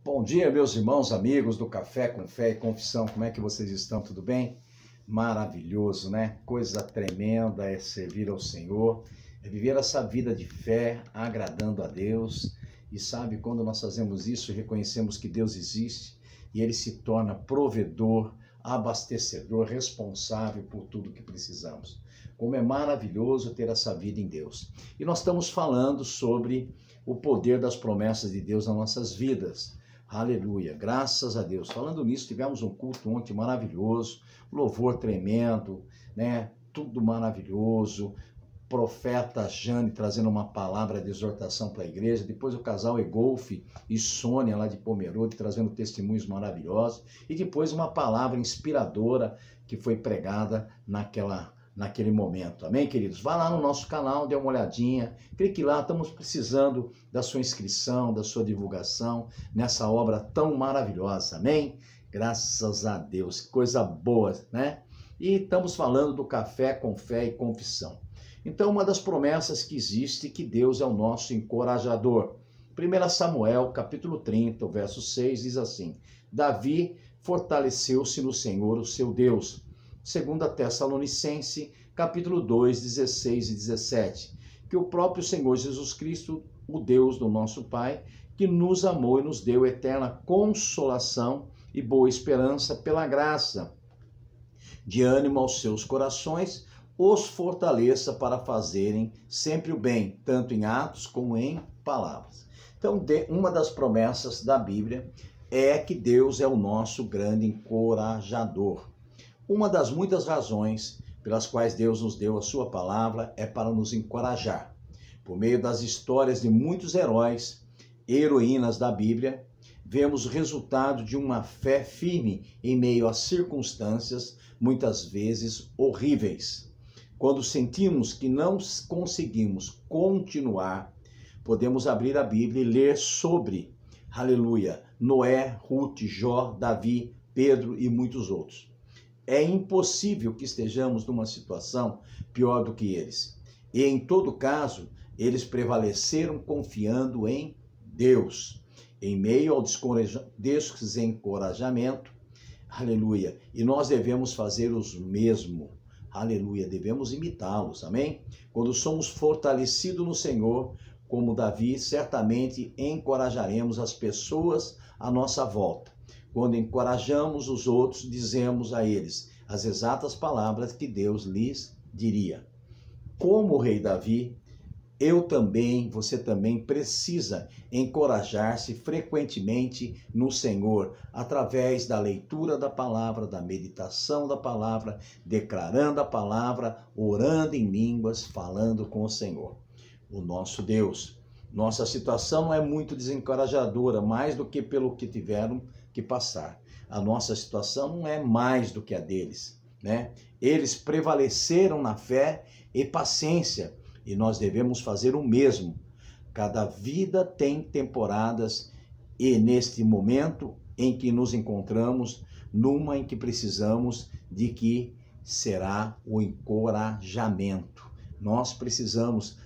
Bom dia, meus irmãos, amigos do Café com Fé e Confissão. Como é que vocês estão? Tudo bem? Maravilhoso, né? Coisa tremenda é servir ao Senhor, é viver essa vida de fé, agradando a Deus. E sabe, quando nós fazemos isso, reconhecemos que Deus existe e Ele se torna provedor, abastecedor, responsável por tudo que precisamos. Como é maravilhoso ter essa vida em Deus. E nós estamos falando sobre o poder das promessas de Deus nas nossas vidas. Aleluia, graças a Deus. Falando nisso, tivemos um culto ontem maravilhoso, louvor tremendo, né? Tudo maravilhoso. Profeta Jane trazendo uma palavra de exortação para a igreja. Depois o casal Egolfe e Sônia lá de Pomerode trazendo testemunhos maravilhosos. E depois uma palavra inspiradora que foi pregada naquele momento. Amém, queridos? Vá lá no nosso canal, dê uma olhadinha, clique lá, estamos precisando da sua inscrição, da sua divulgação nessa obra tão maravilhosa. Amém? Graças a Deus, que coisa boa, né? E estamos falando do Café com Fé e Confissão. Então, uma das promessas que existe é que Deus é o nosso encorajador. 1 Samuel, capítulo 30, verso 6, diz assim: Davi fortaleceu-se no Senhor, o seu Deus. 2 Tessalonicenses, capítulo 2, 16 e 17. Que o próprio Senhor Jesus Cristo, o Deus do nosso Pai, que nos amou e nos deu eterna consolação e boa esperança pela graça, de ânimo aos seus corações, os fortaleça para fazerem sempre o bem, tanto em atos como em palavras. Então, uma das promessas da Bíblia é que Deus é o nosso grande encorajador. Uma das muitas razões pelas quais Deus nos deu a sua palavra é para nos encorajar. Por meio das histórias de muitos heróis e heroínas da Bíblia, vemos o resultado de uma fé firme em meio a circunstâncias muitas vezes horríveis. Quando sentimos que não conseguimos continuar, podemos abrir a Bíblia e ler sobre, aleluia, Noé, Ruth, Jó, Davi, Pedro e muitos outros. É impossível que estejamos numa situação pior do que eles. E em todo caso, eles prevaleceram confiando em Deus. Em meio ao desencorajamento, aleluia, e nós devemos fazer os mesmos. Aleluia, devemos imitá-los, amém? Quando somos fortalecidos no Senhor, como Davi, certamente encorajaremos as pessoas à nossa volta. Quando encorajamos os outros, dizemos a eles as exatas palavras que Deus lhes diria. Como o rei Davi, você também precisa encorajar-se frequentemente no Senhor, através da leitura da palavra, da meditação da palavra, declarando a palavra, orando em línguas, falando com o Senhor, o nosso Deus. Nossa situação não é muito desencorajadora, mais do que pelo que tiveram que passar. A nossa situação não é mais do que a deles, né? Eles prevaleceram na fé e paciência, e nós devemos fazer o mesmo. Cada vida tem temporadas e neste momento em que nos encontramos, numa em que precisamos de que será o encorajamento. Nós precisamos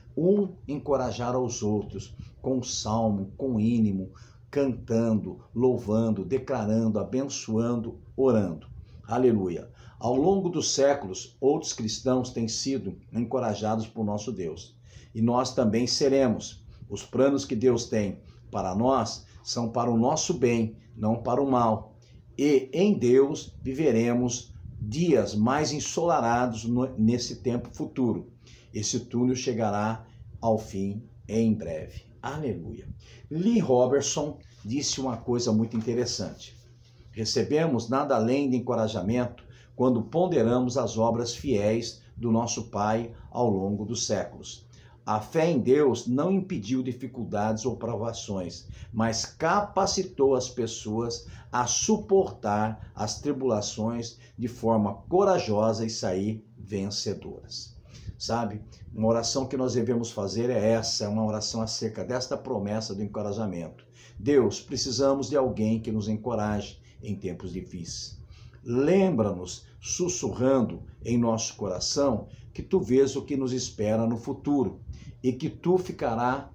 encorajar aos outros com salmo, com hino, cantando, louvando, declarando, abençoando, orando. Aleluia. Ao longo dos séculos, outros cristãos têm sido encorajados por nosso Deus. E nós também seremos. Os planos que Deus tem para nós são para o nosso bem, não para o mal. E em Deus viveremos dias mais ensolarados nesse tempo futuro. Esse túnel chegará ao fim em breve. Aleluia. Lee Robertson disse uma coisa muito interessante. Recebemos nada além de encorajamento quando ponderamos as obras fiéis do nosso Pai ao longo dos séculos. A fé em Deus não impediu dificuldades ou provações, mas capacitou as pessoas a suportar as tribulações de forma corajosa e sair vencedoras. Sabe, uma oração que nós devemos fazer é essa, é uma oração acerca desta promessa do encorajamento. Deus, precisamos de alguém que nos encoraje em tempos difíceis. Lembra-nos, sussurrando em nosso coração, que tu vês o que nos espera no futuro e que tu ficará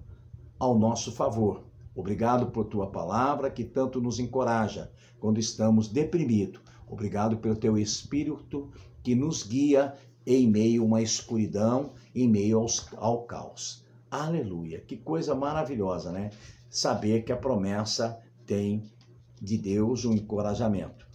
ao nosso favor. Obrigado por tua palavra que tanto nos encoraja quando estamos deprimidos. Obrigado pelo teu Espírito que nos guia em meio a uma escuridão, em meio ao caos. Aleluia! Que coisa maravilhosa, né? Saber que a promessa tem de Deus um encorajamento.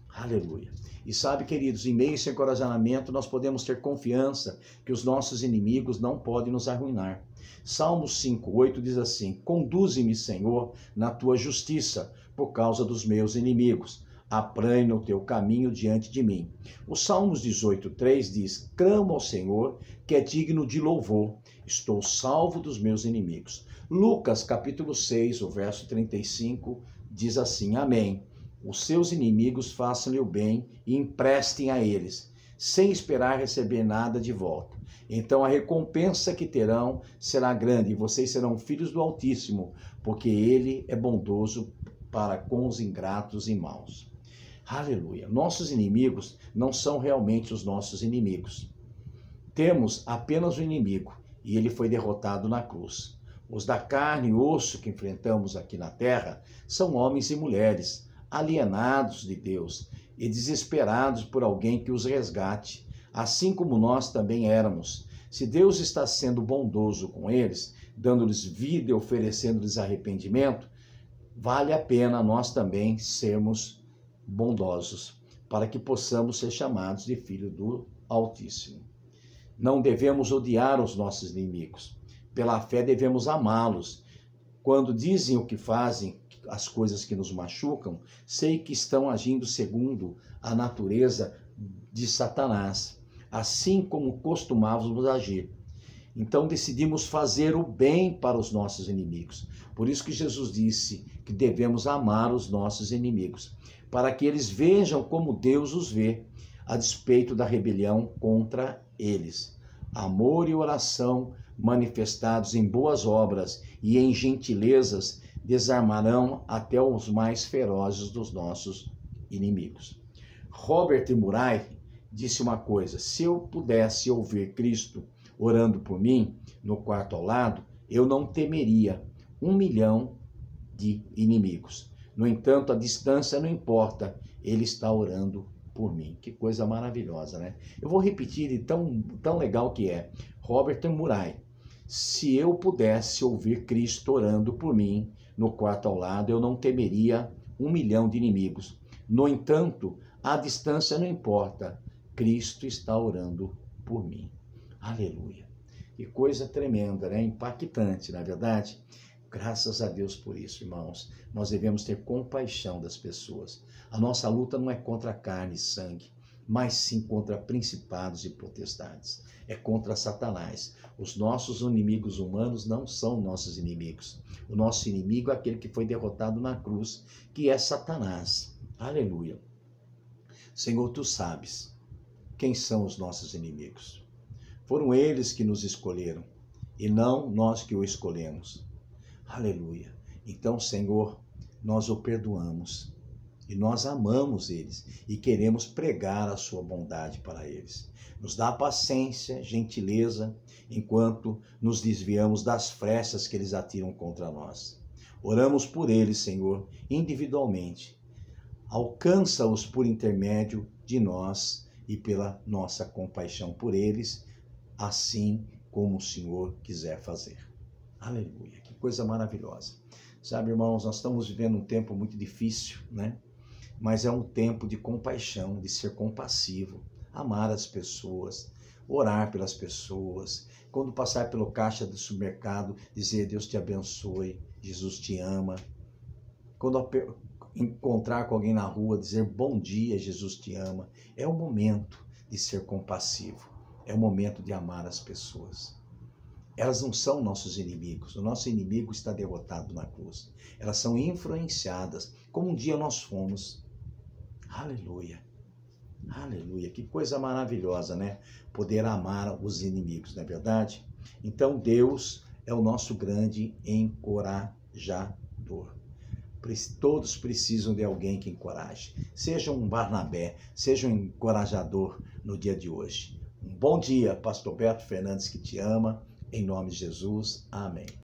Aleluia! E sabe, queridos, em meio a esse encorajamento, nós podemos ter confiança que os nossos inimigos não podem nos arruinar. Salmos 5:8 diz assim: conduze-me, Senhor, na tua justiça, por causa dos meus inimigos. Apranha o teu caminho diante de mim. O Salmos 18:3 diz: clamo ao Senhor, que é digno de louvor. Estou salvo dos meus inimigos. Lucas capítulo 6, o verso 35, diz assim: amém. Os seus inimigos façam-lhe o bem e emprestem a eles, sem esperar receber nada de volta. Então a recompensa que terão será grande, e vocês serão filhos do Altíssimo, porque ele é bondoso para com os ingratos e maus. Aleluia! Nossos inimigos não são realmente os nossos inimigos. Temos apenas o inimigo, e ele foi derrotado na cruz. Os da carne e osso que enfrentamos aqui na terra são homens e mulheres, alienados de Deus e desesperados por alguém que os resgate, assim como nós também éramos. Se Deus está sendo bondoso com eles, dando-lhes vida e oferecendo-lhes arrependimento, vale a pena nós também sermos bondosos, para que possamos ser chamados de filho do Altíssimo. Não devemos odiar os nossos inimigos. Pela fé devemos amá-los. Quando dizem o que fazem, as coisas que nos machucam, sei que estão agindo segundo a natureza de Satanás, assim como costumávamos agir. Então decidimos fazer o bem para os nossos inimigos. Por isso que Jesus disse que devemos amar os nossos inimigos, para que eles vejam como Deus os vê, a despeito da rebelião contra eles. Amor e oração manifestados em boas obras e em gentilezas desarmarão até os mais ferozes dos nossos inimigos. Robert Murray disse uma coisa: se eu pudesse ouvir Cristo orando por mim no quarto ao lado, eu não temeria 1 milhão de inimigos. No entanto, a distância não importa, ele está orando por mim. Que coisa maravilhosa, né? Eu vou repetir, e tão legal que é. Robert Murray: se eu pudesse ouvir Cristo orando por mim no quarto ao lado, eu não temeria 1 milhão de inimigos. No entanto, a distância não importa, Cristo está orando por mim. Aleluia! Que coisa tremenda, né? Impactante, na verdade. Graças a Deus por isso, irmãos. Nós devemos ter compaixão das pessoas. A nossa luta não é contra carne e sangue, mas sim contra principados e potestades. É contra Satanás. Os nossos inimigos humanos não são nossos inimigos. O nosso inimigo é aquele que foi derrotado na cruz, que é Satanás. Aleluia! Senhor, tu sabes quem são os nossos inimigos. Foram eles que nos escolheram, e não nós que o escolhemos. Aleluia! Então, Senhor, nós o perdoamos e nós amamos eles e queremos pregar a sua bondade para eles. Nos dá paciência, gentileza, enquanto nos desviamos das flechas que eles atiram contra nós. Oramos por eles, Senhor, individualmente. Alcança-os por intermédio de nós e pela nossa compaixão por eles, assim como o Senhor quiser fazer. Aleluia, que coisa maravilhosa. Sabe, irmãos, nós estamos vivendo um tempo muito difícil, né? Mas é um tempo de compaixão, de ser compassivo, amar as pessoas, orar pelas pessoas. Quando passar pelo caixa do supermercado, dizer: Deus te abençoe, Jesus te ama. Quando encontrar com alguém na rua, dizer: bom dia, Jesus te ama. É o momento de ser compassivo, é o momento de amar as pessoas. Elas não são nossos inimigos, o nosso inimigo está derrotado na cruz. Elas são influenciadas, como um dia nós fomos. Aleluia, aleluia, que coisa maravilhosa, né? Poder amar os inimigos, não é verdade? Então Deus é o nosso grande encorajador. Todos precisam de alguém que encoraje. Seja um Barnabé, seja um encorajador no dia de hoje. Um bom dia, Pastor Beto Fernandes que te ama. Em nome de Jesus, amém.